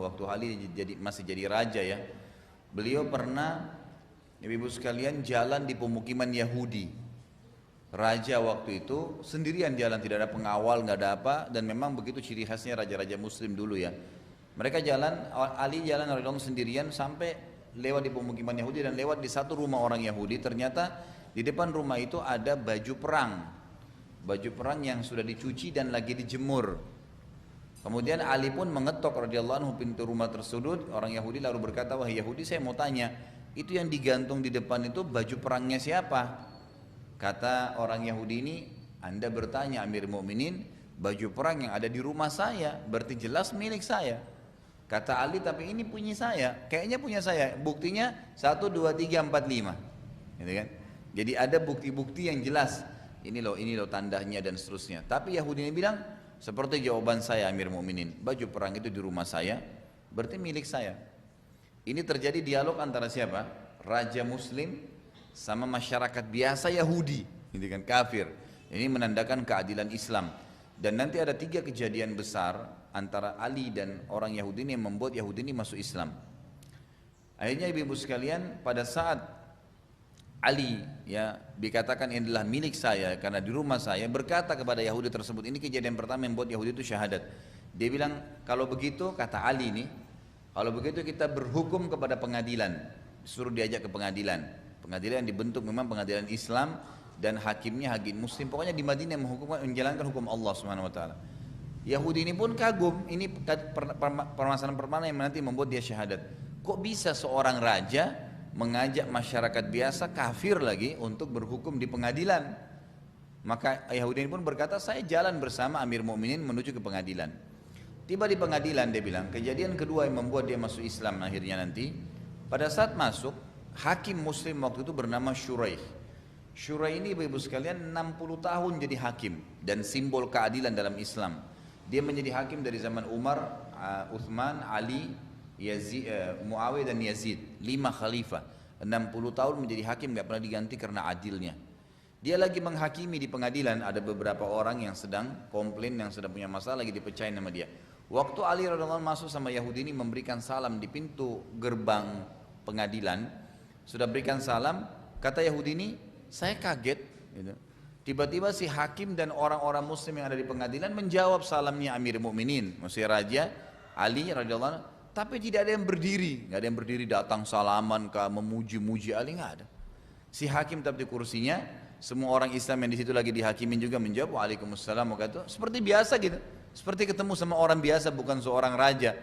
waktu Ali masih jadi raja ya. Beliau pernah, ibu-ibu sekalian, jalan di pemukiman Yahudi. Raja waktu itu sendirian jalan, tidak ada pengawal, nggak ada apa, dan memang begitu ciri khasnya raja-raja Muslim dulu ya. Mereka jalan, Ali jalan radhiyallahu anhu sendirian sampai lewat di pemukiman Yahudi dan lewat di satu rumah orang Yahudi. Ternyata di depan rumah itu ada baju perang yang sudah dicuci dan lagi dijemur. Kemudian Ali pun mengetok radhiyallahu anhu pintu rumah tersebut. Orang Yahudi lalu berkata, wahai Yahudi, saya mau tanya, itu yang digantung di depan itu baju perangnya siapa? Kata orang Yahudi ini, Anda bertanya Amir Mu'minin, baju perang yang ada di rumah saya, berarti jelas milik saya. Kata Ali, tapi ini punya saya, kayaknya punya saya. Buktinya 1, 2, 3, 4, 5. Gitu kan? Jadi ada bukti-bukti yang jelas. Ini loh tandanya dan seterusnya. Tapi Yahudi ini bilang, seperti jawaban saya Amir Mu'minin, baju perang itu di rumah saya, berarti milik saya. Ini terjadi dialog antara siapa? Raja Muslim sama masyarakat biasa Yahudi, gitu kan, kafir. Ini menandakan keadilan Islam. Dan nanti ada 3 kejadian besar antara Ali dan orang Yahudi ini yang membuat Yahudi ini masuk Islam. Akhirnya ibu-ibu sekalian, pada saat Ali ya dikatakan ini adalah milik saya karena di rumah saya, berkata kepada Yahudi tersebut, ini kejadian pertama yang membuat Yahudi itu syahadat. Dia bilang, kalau begitu, kata Ali ini, kalau begitu kita berhukum kepada pengadilan, disuruh diajak ke pengadilan. Pengadilan yang dibentuk memang pengadilan Islam dan hakimnya hakim Muslim. Pokoknya di Madinah menjalankan hukum Allah Subhanahu Wa Taala. Yahudi ini pun kagum. Ini permasalahan yang nanti membuat dia syahadat. Kok bisa seorang raja mengajak masyarakat biasa kafir lagi untuk berhukum di pengadilan? Maka Yahudi ini pun berkata, saya jalan bersama Amir Mu'minin menuju ke pengadilan. Tiba di pengadilan, dia bilang, kejadian kedua yang membuat dia masuk Islam akhirnya nanti, pada saat masuk, hakim Muslim waktu itu bernama Shuraih. Shuraih ini ibu-ibu sekalian 60 tahun jadi hakim dan simbol keadilan dalam Islam. Dia menjadi hakim dari zaman Umar, Uthman, Ali, Muawiyah dan Yazid, 5 khalifah. 60 tahun menjadi hakim, gak pernah diganti karena adilnya. Dia lagi menghakimi di pengadilan, ada beberapa orang yang sedang komplain, yang sedang punya masalah, lagi dipecahin sama dia. Waktu Ali radhiallahu anhu masuk sama Yahudi ini memberikan salam di pintu gerbang pengadilan, sudah berikan salam, kata Yahudi ini, saya kaget. Gitu. Tiba-tiba si hakim dan orang-orang Muslim yang ada di pengadilan menjawab salamnya Amir Mu'minin, maksudnya Raja Ali radhiallahu anhu, tapi tidak ada yang berdiri, nggak ada yang berdiri datang salaman, memuji-muji Ali, nggak ada. Si hakim tetap di kursinya, semua orang Islam yang di situ lagi dihakimin juga menjawab Waalaikumsalam, seperti biasa gitu, seperti ketemu sama orang biasa, bukan seorang raja,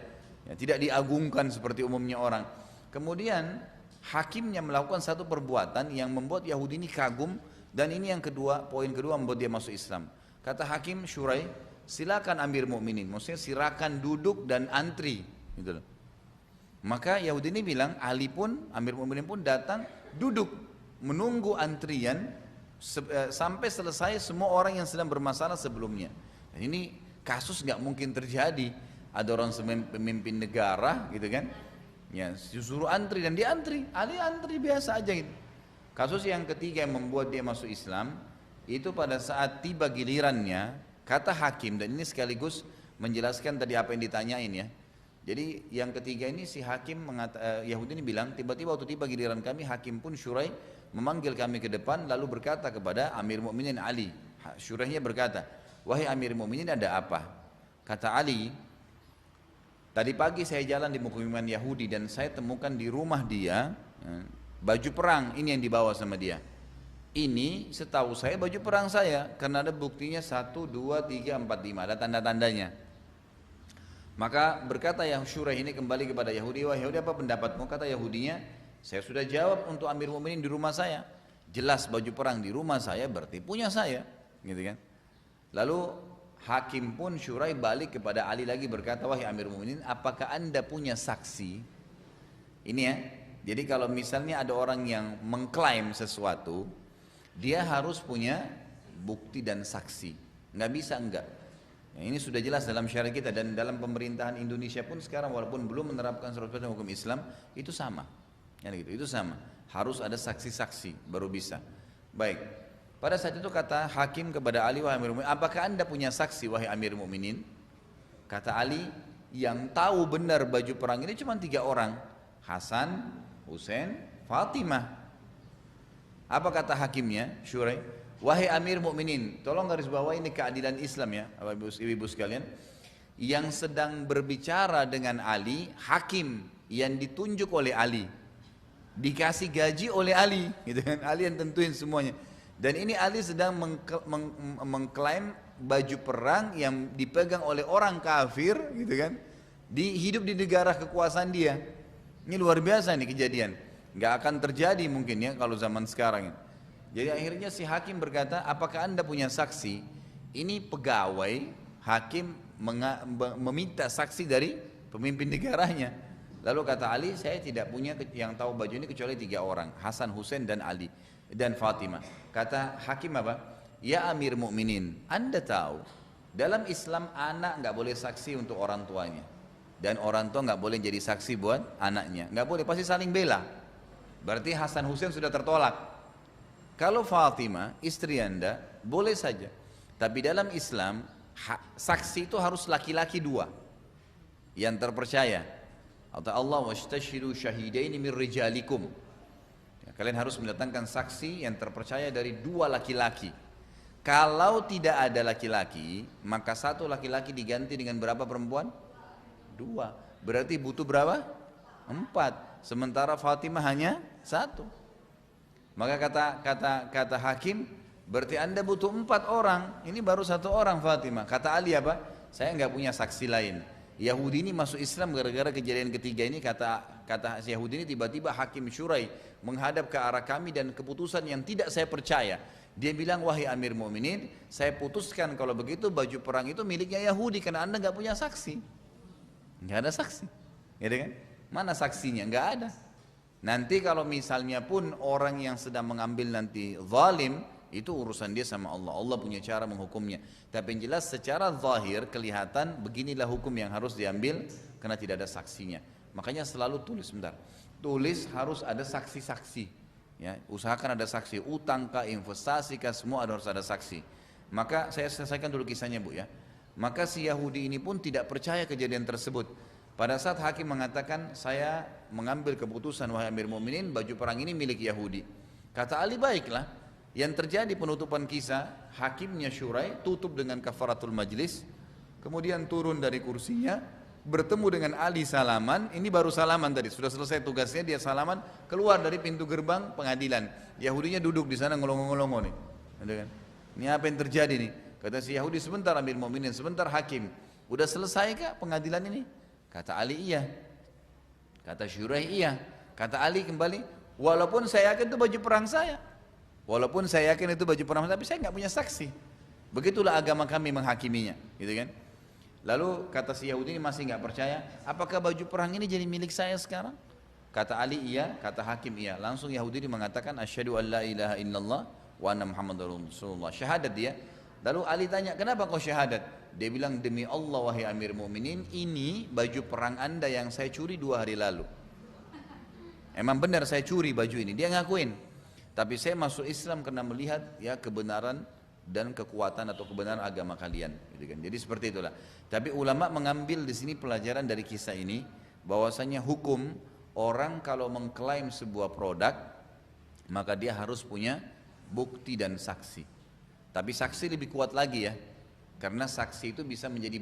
ya, tidak diagungkan seperti umumnya orang. Kemudian hakimnya melakukan satu perbuatan yang membuat Yahudi ini kagum, dan ini yang kedua, poin kedua membuat dia masuk Islam. Kata hakim Shuraih, silakan Amir Mu'minin, maksudnya silakan duduk dan antri, gitu loh. Maka Yahudi ini bilang, Ali pun, Amir Mu'minin pun datang duduk menunggu antrian sampai selesai semua orang yang sedang bermasalah sebelumnya. Dan ini kasus nggak mungkin terjadi, ada orang pemimpin negara, gitu kan? Ya, suruh antri dan dia antri, Ali antri biasa aja gitu. Kasus yang ketiga yang membuat dia masuk Islam itu pada saat tiba gilirannya, kata hakim, dan ini sekaligus menjelaskan tadi apa yang ditanyain ya. Jadi yang ketiga ini si hakim Yahudi ini bilang, tiba-tiba waktu tiba giliran kami, hakim pun Shuraih memanggil kami ke depan lalu berkata kepada Amir Mu'minin Ali. Shuraihnya berkata, wahai Amir Mu'minin, ada apa? Kata Ali, tadi pagi saya jalan di pemukiman Yahudi dan saya temukan di rumah dia baju perang, ini yang dibawa sama dia. Ini setahu saya baju perang saya karena ada buktinya 1, 2, 3, 4, 5, ada tanda-tandanya. Maka berkata yang Shuraih ini kembali kepada Yahudi, wah Yahudi apa pendapatmu? Kata Yahudinya, saya sudah jawab untuk Amir Mu'minin di rumah saya. Jelas baju perang di rumah saya berarti punya saya, gitu kan? Lalu hakim pun Shuraih balik kepada Ali lagi berkata, wahai Amir Mu'minin, apakah anda punya saksi? Ini ya, jadi kalau misalnya ada orang yang mengklaim sesuatu, dia harus punya bukti dan saksi, nggak bisa enggak. Nah, ini sudah jelas dalam syariat kita dan dalam pemerintahan Indonesia pun sekarang walaupun belum menerapkan 100% hukum Islam itu sama, ya, gitu, itu sama. Harus ada saksi-saksi baru bisa. Baik. Pada saat itu kata hakim kepada Ali, wahai Amir Mu'minin, apakah anda punya saksi wahai Amir Mu'minin? Kata Ali, yang tahu benar baju perang ini cuma 3 orang, Hasan, Husain, Fatimah. Apa kata hakimnya, Syurai? Wahai Amir Mukminin, tolong garis bawah ini keadilan Islam ya, ibu-ibu sekalian. Yang sedang berbicara dengan Ali, hakim yang ditunjuk oleh Ali, dikasih gaji oleh Ali, gitu kan? Ali yang tentuin semuanya. Dan ini Ali sedang mengklaim baju perang yang dipegang oleh orang kafir, gitu kan? Hidup di negara kekuasaan dia. Ini luar biasa nih kejadian. Nggak akan terjadi mungkin ya kalau zaman sekarang. Jadi akhirnya si hakim berkata, apakah anda punya saksi? Ini pegawai hakim meminta saksi dari pemimpin negaranya. Lalu kata Ali, saya tidak punya yang tahu baju ini kecuali 3 orang, Hasan, Husain dan Ali dan Fatimah. Kata hakim apa? Ya Amir Mukminin, anda tahu dalam Islam anak nggak boleh saksi untuk orang tuanya, dan orang tua nggak boleh jadi saksi buat anaknya, nggak boleh, pasti saling bela. Berarti Hasan Husain sudah tertolak. Kalau Fatimah istri anda boleh saja, tapi dalam Islam saksi itu harus laki-laki 2 yang terpercaya. Kata Allah, wastashidu syahidaini min rijalikum. Ya, kalian harus mendatangkan saksi yang terpercaya dari 2 laki-laki. Kalau tidak ada laki-laki, maka 1 laki-laki diganti dengan berapa perempuan? 2. Berarti butuh berapa? 4. Sementara Fatimah hanya 1. Maka kata hakim, berarti anda butuh 4 orang. Ini baru 1 orang Fatimah. Kata Ali apa? Saya nggak punya saksi lain. Yahudi ini masuk Islam gara-gara kejadian ketiga ini. Kata Yahudi ini tiba-tiba hakim Syurai menghadap ke arah kami dan keputusan yang tidak saya percaya. Dia bilang, wahai Amir Mukminin, saya putuskan kalau begitu baju perang itu miliknya Yahudi karena anda nggak punya saksi. Nggak ada saksi, gitu kan? Mana saksinya? Nggak ada. Nanti kalau misalnya pun orang yang sedang mengambil nanti zalim, itu urusan dia sama Allah. Allah punya cara menghukumnya. Tapi yang jelas secara zahir kelihatan beginilah hukum yang harus diambil karena tidak ada saksinya. Makanya selalu tulis, sebentar. Tulis harus ada saksi-saksi. Ya, usahakan ada saksi, utang kah, investasi kah, semua harus ada saksi. Maka saya selesaikan dulu kisahnya Bu ya. Maka si Yahudi ini pun tidak percaya kejadian tersebut. Pada saat hakim mengatakan, saya mengambil keputusan wahai Amir Mukminin, baju perang ini milik Yahudi. Kata Ali, baiklah. Yang terjadi penutupan kisah, hakimnya Syurai tutup dengan kafaratul majlis, kemudian turun dari kursinya, bertemu dengan Ali salaman. Ini baru salaman tadi, sudah selesai tugasnya, dia salaman, keluar dari pintu gerbang pengadilan. Yahudinya duduk di sana ngelongo-ngelongo nih. Ini apa yang terjadi nih? Kata si Yahudi, sebentar Amir Mukminin, sebentar hakim. Udah selesai kah pengadilan ini? Kata Ali, iya. Kata Syurai, iya. Kata Ali kembali, walaupun saya yakin itu baju perang saya. Walaupun saya yakin itu baju perang saya, tapi saya nggak punya saksi. Begitulah agama kami menghakiminya, gitu kan? Lalu kata si Yahudi ini masih nggak percaya, apakah baju perang ini jadi milik saya sekarang? Kata Ali, iya. Kata hakim, iya. Langsung Yahudi ini mengatakan, asyhadu an la ilaha illallah wa anna muhammadar rasulullah. Syahadat dia. Lalu Ali tanya, kenapa kau syahadat? Dia bilang, demi Allah wahai Amir Mukminin, ini baju perang anda yang saya curi 2 hari lalu. Emang benar saya curi baju ini, dia ngakuin. Tapi saya masuk Islam karena melihat ya kebenaran dan kekuatan atau kebenaran agama kalian. Gitu kan. Jadi seperti itulah. Tapi ulama mengambil di sini pelajaran dari kisah ini, bahwasanya hukum orang kalau mengklaim sebuah produk, maka dia harus punya bukti dan saksi. Tapi saksi lebih kuat lagi ya, karena saksi itu bisa menjadi